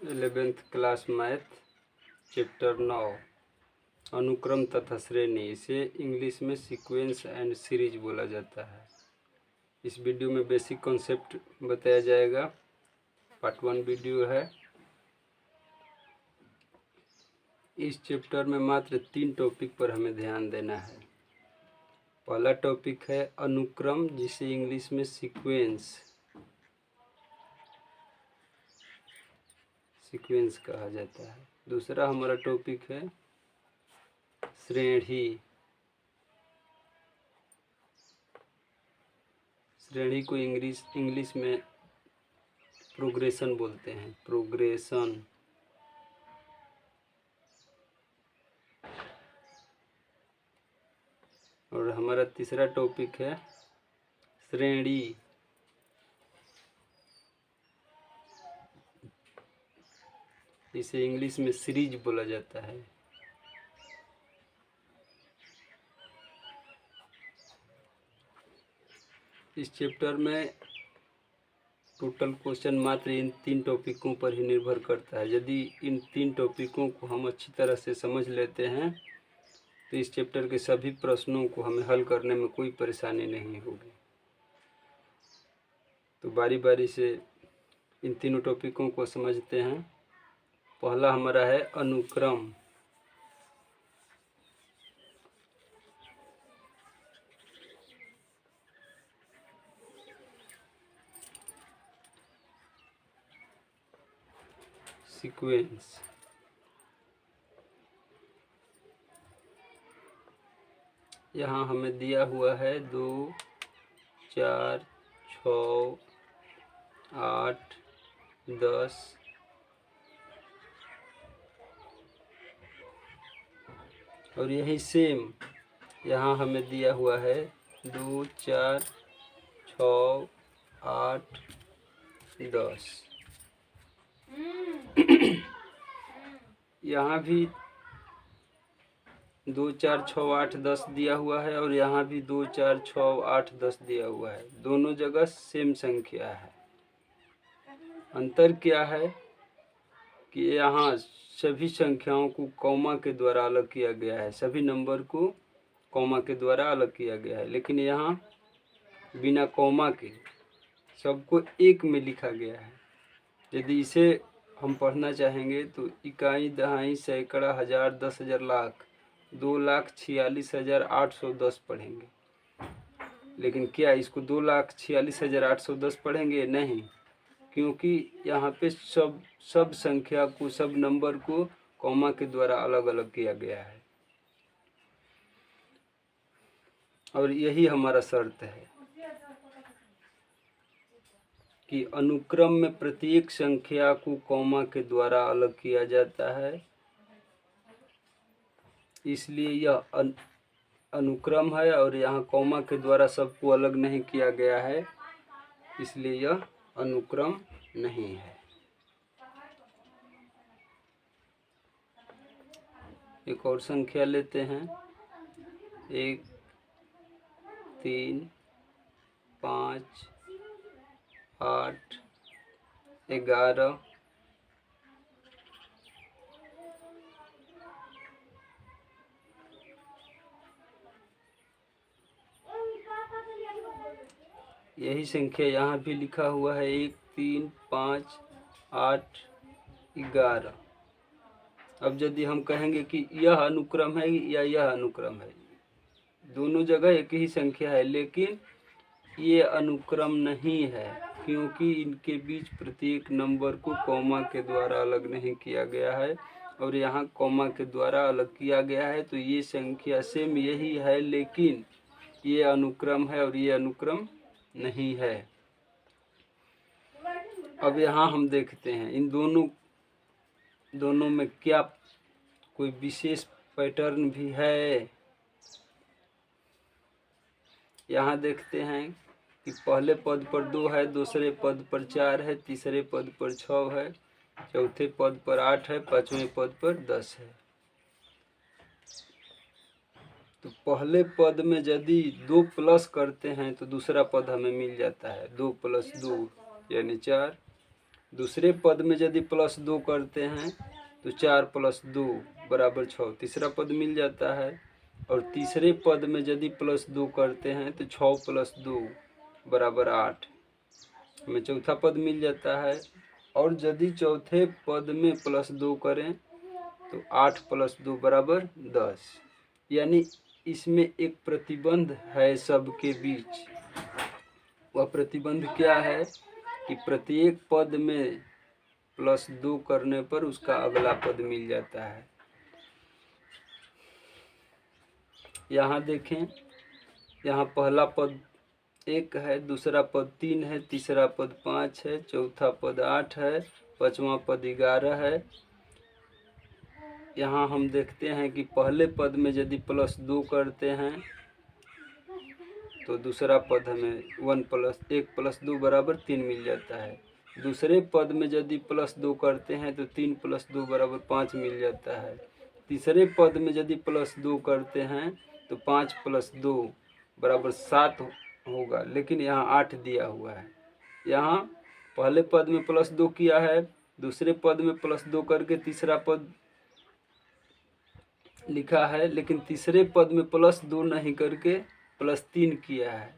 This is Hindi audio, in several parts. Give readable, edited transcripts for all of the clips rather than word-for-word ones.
11th क्लास मैथ चैप्टर 9 अनुक्रम तथा श्रेणी। इसे इंग्लिश में सीक्वेंस एंड सीरीज बोला जाता है। इस वीडियो में बेसिक कॉन्सेप्ट बताया जाएगा। पार्ट 1 वीडियो है। इस चैप्टर में मात्र 3 टॉपिक पर हमें ध्यान देना है। पहला टॉपिक है अनुक्रम, जिसे इंग्लिश में सीक्वेंस कहा जाता है। दूसरा हमारा टॉपिक है श्रेणी। श्रेणी को इंग्लिश में प्रोग्रेशन बोलते हैं, प्रोग्रेशन। और हमारा तीसरा टॉपिक है श्रेणी। इसे इंग्लिश में सीरीज बोला जाता है। इस चैप्टर में टोटल क्वेश्चन मात्र इन 3 टॉपिकों पर ही निर्भर करता है। यदि इन 3 टॉपिकों को हम अच्छी तरह से समझ लेते हैं तो इस चैप्टर के सभी प्रश्नों को हमें हल करने में कोई परेशानी नहीं होगी। तो बारी बारी से इन तीनों टॉपिकों को समझते हैं। पहला हमारा है अनुक्रम। सीक्वेंस। यहाँ हमें दिया हुआ है 2, 4, 6, 8, 10 और यही सेम यहाँ हमें दिया हुआ है 2, 4, 6, 8, 10। यहाँ भी 2, 4, 6, 8, 10 दिया हुआ है और यहाँ भी 2, 4, 6, 8, 10 दिया हुआ है। दोनों जगह सेम संख्या है। अंतर क्या है कि यहाँ सभी संख्याओं को कॉमा के द्वारा अलग किया गया है। सभी नंबर को कॉमा के द्वारा अलग किया गया है, लेकिन यहाँ बिना कॉमा के सबको एक में लिखा गया है। यदि इसे हम पढ़ना चाहेंगे तो इकाई, दहाई, सैकड़ा, हजार, 10,000, लाख, 2,46,810 पढ़ेंगे। लेकिन क्या इसको 2,46,810 पढ़ेंगे? नहीं, क्योंकि यहाँ पे सब संख्या को, सब नंबर को कॉमा के द्वारा अलग अलग किया गया है। और यही हमारा शर्त है कि अनुक्रम में प्रत्येक संख्या को कॉमा के द्वारा अलग किया जाता है। इसलिए यह अनुक्रम है और यहाँ कॉमा के द्वारा सबको अलग नहीं किया गया है, इसलिए यह अनुक्रम नहीं है। एक और संख्या लेते हैं। 1, 3, 5, 8, 11, यही संख्या यहाँ भी लिखा हुआ है 1, 3, 5, 8, 11। अब यदि हम कहेंगे कि यह अनुक्रम है या यह अनुक्रम है, दोनों जगह एक ही संख्या है, लेकिन ये अनुक्रम नहीं है, क्योंकि इनके बीच प्रत्येक नंबर को कॉमा के द्वारा अलग नहीं किया गया है और यहाँ कॉमा के द्वारा अलग किया गया है। तो ये संख्या सेम यही है, लेकिन ये अनुक्रम है और ये अनुक्रम नहीं है। अब यहाँ हम देखते हैं इन दोनों में क्या कोई विशेष पैटर्न भी है। यहाँ देखते हैं कि पहले पद पर 2 है, दूसरे पद पर 4 है, तीसरे पद पर 6 है, चौथे पद पर 8 है, पांचवें पद पर 10 है। तो पहले पद में यदि 2 प्लस करते हैं तो दूसरा पद हमें मिल जाता है। 2 + 2 यानी 4, दूसरे पद में यदि +2 करते हैं तो 4 + 2 = 6, तीसरा पद मिल जाता है। और तीसरे पद में यदि +2 करते हैं तो 6 + 2 = 8, हमें चौथा पद मिल जाता है। और यदि चौथे पद में +2 करें तो 8 + 2 = 10। यानी इसमें एक प्रतिबंध है सबके बीच। वह प्रतिबंध क्या है कि प्रत्येक पद में +2 करने पर उसका अगला पद मिल जाता है। यहाँ देखें, यहाँ पहला पद 1 है, दूसरा पद 3 है, तीसरा पद 5 है, चौथा पद 8 है, पांचवा पद 11 है। यहाँ हम देखते हैं कि पहले पद में यदि +2 करते हैं तो दूसरा पद हमें 1 + 2 = 3 मिल जाता है। दूसरे पद में यदि +2 करते हैं तो 3 + 2 = 5 मिल जाता है। तीसरे पद में यदि +2 करते हैं तो 5 + 2 = 7 होगा, लेकिन यहाँ 8 दिया हुआ है। यहाँ पहले पद में +2 किया है, दूसरे पद में +2 करके तीसरा पद लिखा है, लेकिन तीसरे पद में +2 नहीं करके +3 किया है।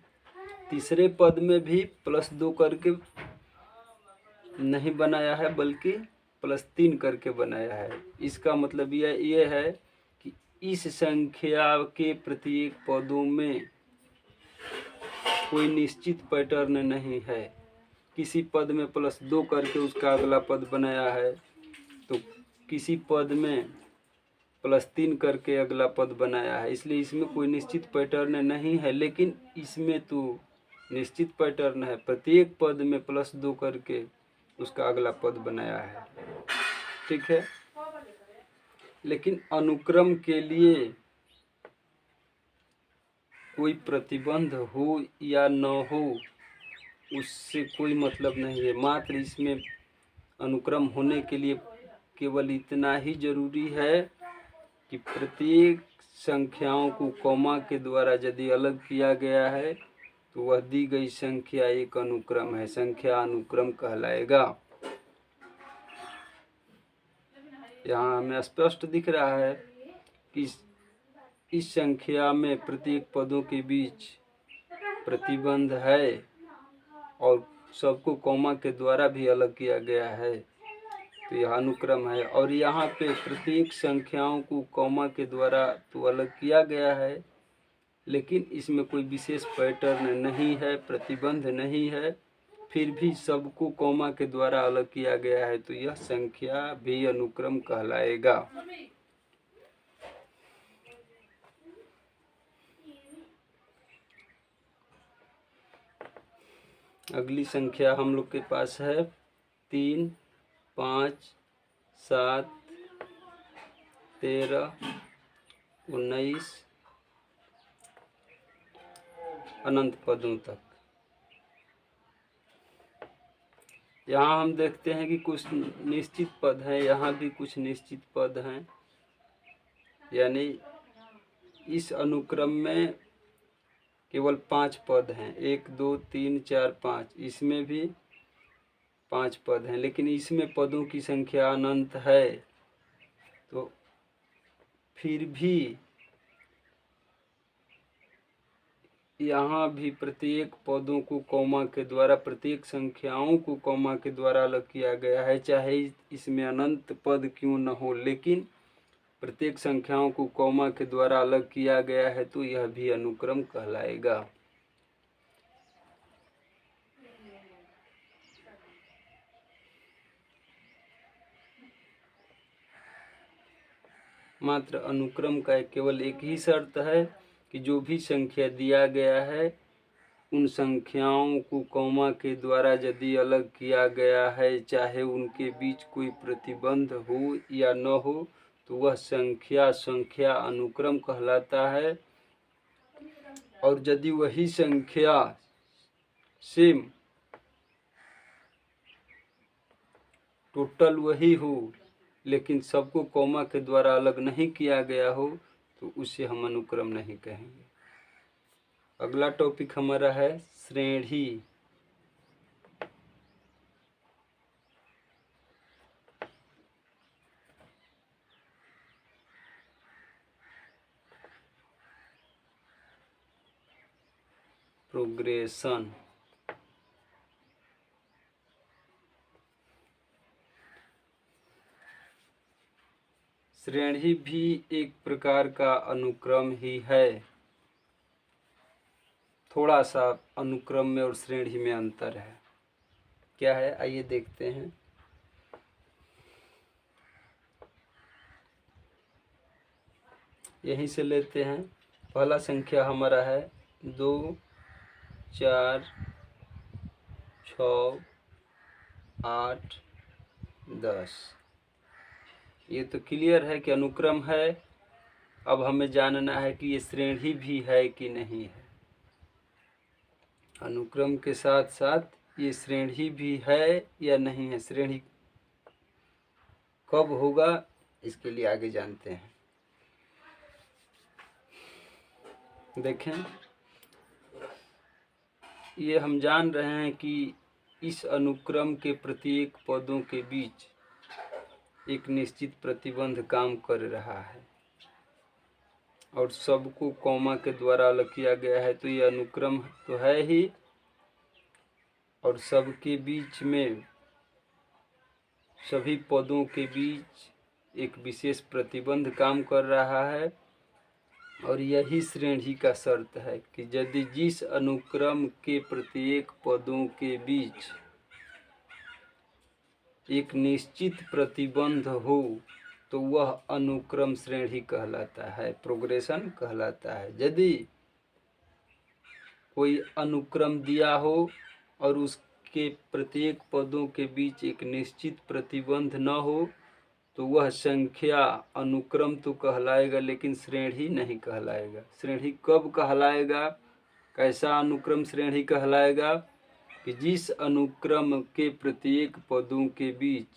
तीसरे पद में भी +2 करके नहीं बनाया है, बल्कि +3 करके बनाया है। इसका मतलब ये है कि इस संख्या के प्रत्येक पदों में कोई निश्चित पैटर्न नहीं है। किसी पद में +2 करके उसका अगला पद बनाया है, तो किसी पद में +3 करके अगला पद बनाया है। इसलिए इसमें कोई निश्चित पैटर्न नहीं है, लेकिन इसमें तो निश्चित पैटर्न है। प्रत्येक पद में +2 करके उसका अगला पद बनाया है। ठीक है, लेकिन अनुक्रम के लिए कोई प्रतिबंध हो या न हो उससे कोई मतलब नहीं है। मात्र इसमें अनुक्रम होने के लिए केवल इतना ही जरूरी है कि प्रत्येक संख्याओं को कॉमा के द्वारा यदि अलग किया गया है तो वह दी गई संख्या एक अनुक्रम है, संख्या अनुक्रम कहलाएगा। यहाँ हमें स्पष्ट दिख रहा है कि इस संख्या में प्रत्येक पदों के बीच प्रतिबंध है और सबको कॉमा के द्वारा भी अलग किया गया है, तो यह अनुक्रम है। और यहाँ पे प्रत्येक संख्याओं को कॉमा के द्वारा तो अलग किया गया है, लेकिन इसमें कोई विशेष पैटर्न नहीं है, प्रतिबंध नहीं है, फिर भी सबको कॉमा के द्वारा अलग किया गया है, तो यह संख्या भी अनुक्रम कहलाएगा। अगली संख्या हम लोग के पास है 3, 5, 7, 13, 19 अनंत पदों तक। यहाँ हम देखते हैं कि कुछ निश्चित पद हैं, यहाँ भी कुछ निश्चित पद हैं। यानी इस अनुक्रम में केवल 5 पद हैं, 1, 2, 3, 4, 5, इसमें भी 5 पद हैं, लेकिन इसमें पदों की संख्या अनंत है। तो फिर भी यहाँ भी प्रत्येक पदों को कॉमा के द्वारा, प्रत्येक संख्याओं को कॉमा के द्वारा अलग किया गया है, चाहे इसमें अनंत पद क्यों न हो, लेकिन प्रत्येक संख्याओं को कॉमा के द्वारा अलग किया गया है, तो यह भी अनुक्रम कहलाएगा। मात्र अनुक्रम का केवल एक ही शर्त है कि जो भी संख्या दिया गया है उन संख्याओं को कॉमा के द्वारा यदि अलग किया गया है, चाहे उनके बीच कोई प्रतिबंध हो या न हो, तो वह संख्या अनुक्रम कहलाता है। और यदि वही संख्या सेम टोटल वही हो, लेकिन सबको कॉमा के द्वारा अलग नहीं किया गया हो, तो उसे हम अनुक्रम नहीं कहेंगे। अगला टॉपिक हमारा है श्रेणी। प्रोग्रेशन। श्रेणी भी एक प्रकार का अनुक्रम ही है। थोड़ा सा अनुक्रम में और श्रेणी में अंतर है। क्या है, आइए देखते हैं। यहीं से लेते हैं। पहला संख्या हमारा है 2, 4, 6, 8, 10। ये तो क्लियर है कि अनुक्रम है। अब हमें जानना है कि ये श्रेणी भी है कि नहीं है। अनुक्रम के साथ साथ ये श्रेणी भी है या नहीं है। श्रेणी कब होगा, इसके लिए आगे जानते हैं। देखें, ये हम जान रहे हैं कि इस अनुक्रम के प्रत्येक पदों के बीच एक निश्चित प्रतिबंध काम कर रहा है और सबको कॉमा के द्वारा अलग किया गया है। तो ये अनुक्रम तो है ही, और सबके बीच में, सभी पदों के बीच एक विशेष प्रतिबंध काम कर रहा है। और यही श्रेणी का शर्त है कि यदि जिस अनुक्रम के प्रत्येक पदों के बीच एक निश्चित प्रतिबंध हो तो वह अनुक्रम श्रेणी कहलाता है, प्रोग्रेशन कहलाता है। यदि कोई अनुक्रम दिया हो और उसके प्रत्येक पदों के बीच एक निश्चित प्रतिबंध न हो तो वह संख्या अनुक्रम तो कहलाएगा लेकिन श्रेणी नहीं कहलाएगा। श्रेणी कब कहलाएगा, कैसा अनुक्रम श्रेणी कहलाएगा, कि जिस अनुक्रम के प्रत्येक पदों के बीच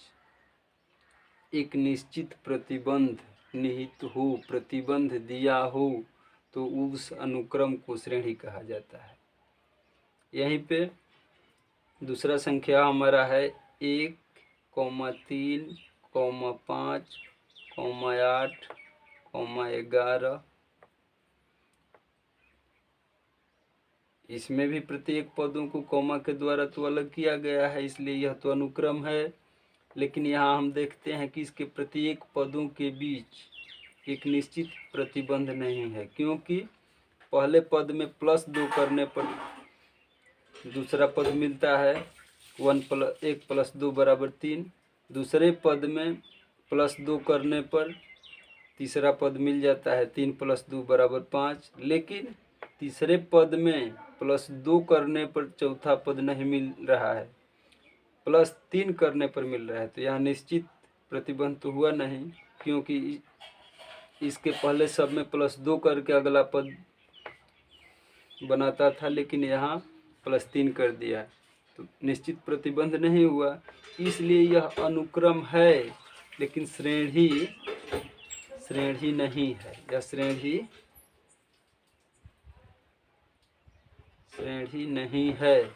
एक निश्चित प्रतिबंध निहित हो, प्रतिबंध दिया हो, तो उस अनुक्रम को श्रेणी कहा जाता है। यहीं पे दूसरा संख्या हमारा है 1, 3, 5, 8, 11। इसमें भी प्रत्येक पदों को कॉमा के द्वारा तो अलग किया गया है, इसलिए यह तो अनुक्रम है। लेकिन यहाँ हम देखते हैं कि इसके प्रत्येक पदों के बीच एक निश्चित प्रतिबंध नहीं है, क्योंकि पहले पद में +2 करने पर दूसरा पद मिलता है 1 + 2 = 3। दूसरे पद में +2 करने पर तीसरा पद मिल जाता है 3 + 2 = 5। लेकिन तीसरे पद में +2 करने पर चौथा पद नहीं मिल रहा है, +3 करने पर मिल रहा है। तो यहाँ निश्चित प्रतिबंध तो हुआ नहीं, क्योंकि इसके पहले सब में +2 करके अगला पद बनाता था, लेकिन यहाँ +3 कर दिया, तो निश्चित प्रतिबंध नहीं हुआ। इसलिए यह अनुक्रम है लेकिन श्रेणी नहीं है। यह श्रेणी नहीं है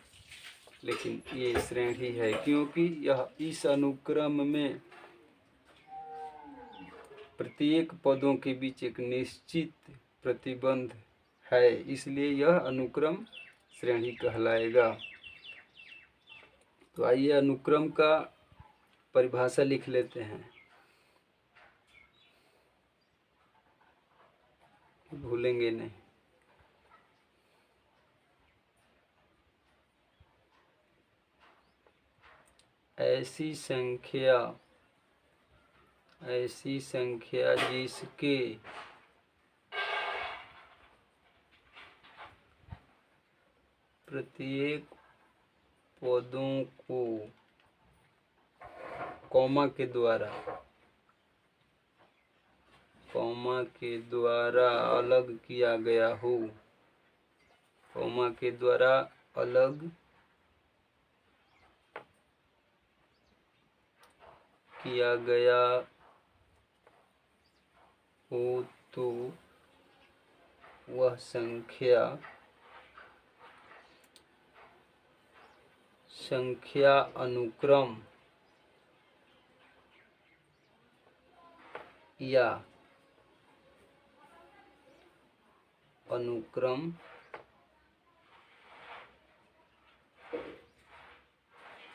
लेकिन ये श्रेणी है, क्योंकि यह इस अनुक्रम में प्रत्येक पदों के बीच एक निश्चित प्रतिबंध है, इसलिए यह अनुक्रम श्रेणी कहलाएगा। तो आइए अनुक्रम का परिभाषा लिख लेते हैं, भूलेंगे नहीं। ऐसी संख्या जिसके प्रत्येक पदों को कॉमा के द्वारा अलग किया गया हो, कॉमा के द्वारा अलग किया गया हो तो वह संख्या अनुक्रम या अनुक्रम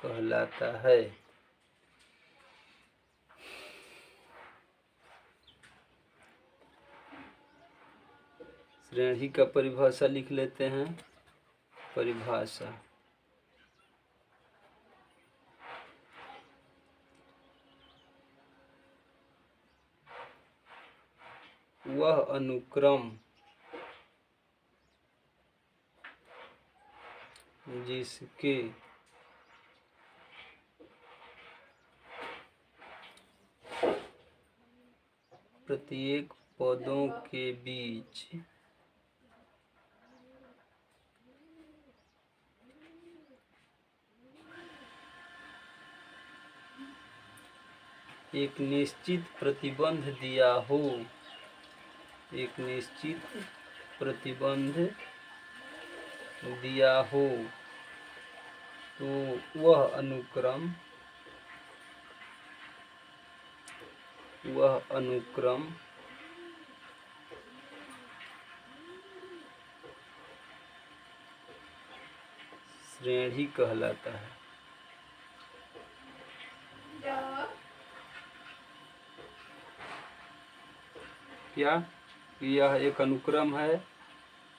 कहलाता है। श्रेणी का परिभाषा लिख लेते हैं। परिभाषा वह अनुक्रम जिसके प्रत्येक पदों के बीच एक निश्चित प्रतिबंध दिया हो, एक निश्चित प्रतिबंध दिया हो, तो वह अनुक्रम श्रेणी कहलाता है। क्या यह एक अनुक्रम है,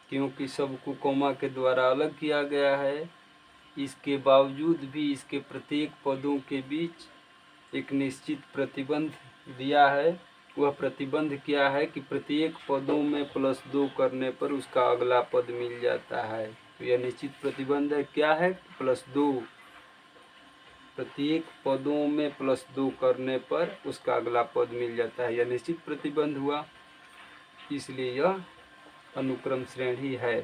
क्योंकि सबको कॉमा के द्वारा अलग किया गया है। इसके बावजूद भी इसके प्रत्येक पदों के बीच एक निश्चित प्रतिबंध दिया है। वह प्रतिबंध क्या है कि प्रत्येक पदों में +2 करने पर उसका अगला पद मिल जाता है। तो यह निश्चित प्रतिबंध है। क्या है? +2। प्रत्येक पदों में +2 करने पर उसका अगला पद मिल जाता है। यह निश्चित प्रतिबंध हुआ, इसलिए यह अनुक्रम श्रेणी है।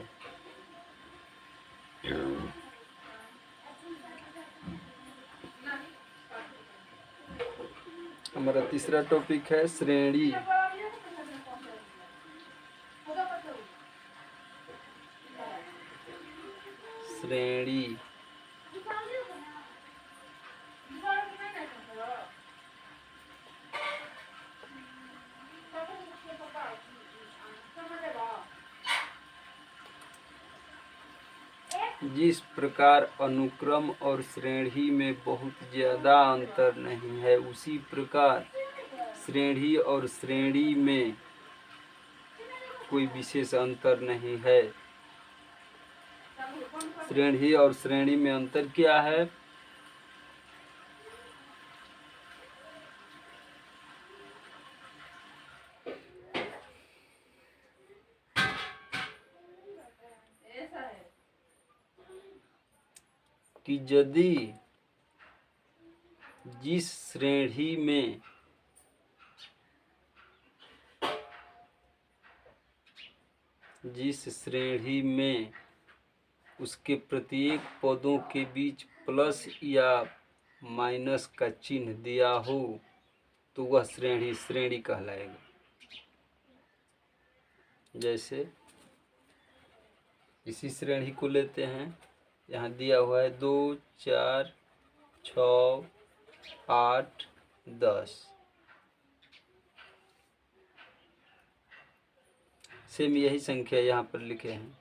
हमारा तीसरा टॉपिक है श्रेणी। श्रेणी जिस प्रकार अनुक्रम और श्रेणी में बहुत ज़्यादा अंतर नहीं है, उसी प्रकार श्रेणी और श्रेणी में कोई विशेष अंतर नहीं है। श्रेणी और श्रेणी में अंतर क्या है? कि यदि जिस श्रेणी में उसके प्रत्येक पदों के बीच प्लस या माइनस का चिन्ह दिया हो, तो वह श्रेणी कहलाएगा। जैसे इसी श्रेणी को लेते हैं। यहाँ दिया हुआ है 2, 4, 6, 8, 10। सेम यही संख्या यहाँ पर लिखे हैं।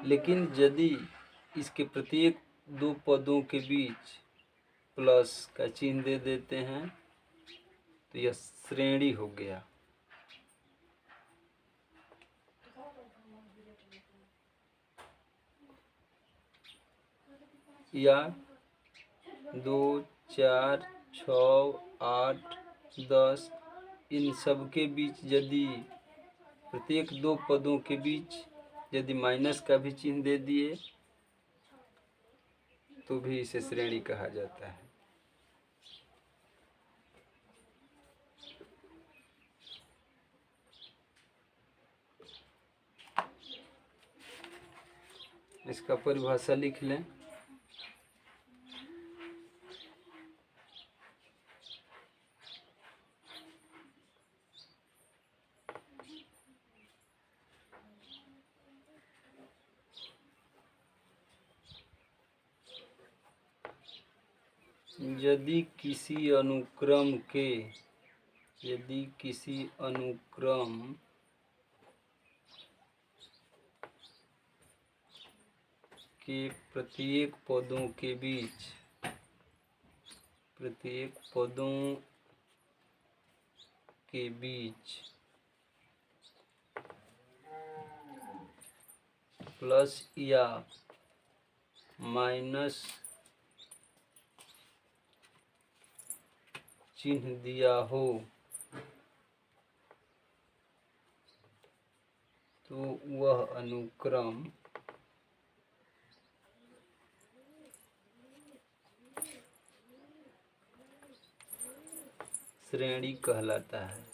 लेकिन यदि इसके प्रत्येक 2 पदों के बीच प्लस का चिन्ह दे देते हैं, तो यह श्रेणी हो गया। या 2, 4, 6, 8, 10 इन सब के बीच यदि प्रत्येक 2 पदों के बीच यदि माइनस का भी चिन्ह दे दिए, तो भी इसे श्रेणी कहा जाता है। इसका परिभाषा लिख लें। यदि किसी अनुक्रम के प्रत्येक पदों के बीच प्लस या माइनस चिन्ह दिया हो तो वह अनुक्रम श्रेणी कहलाता है।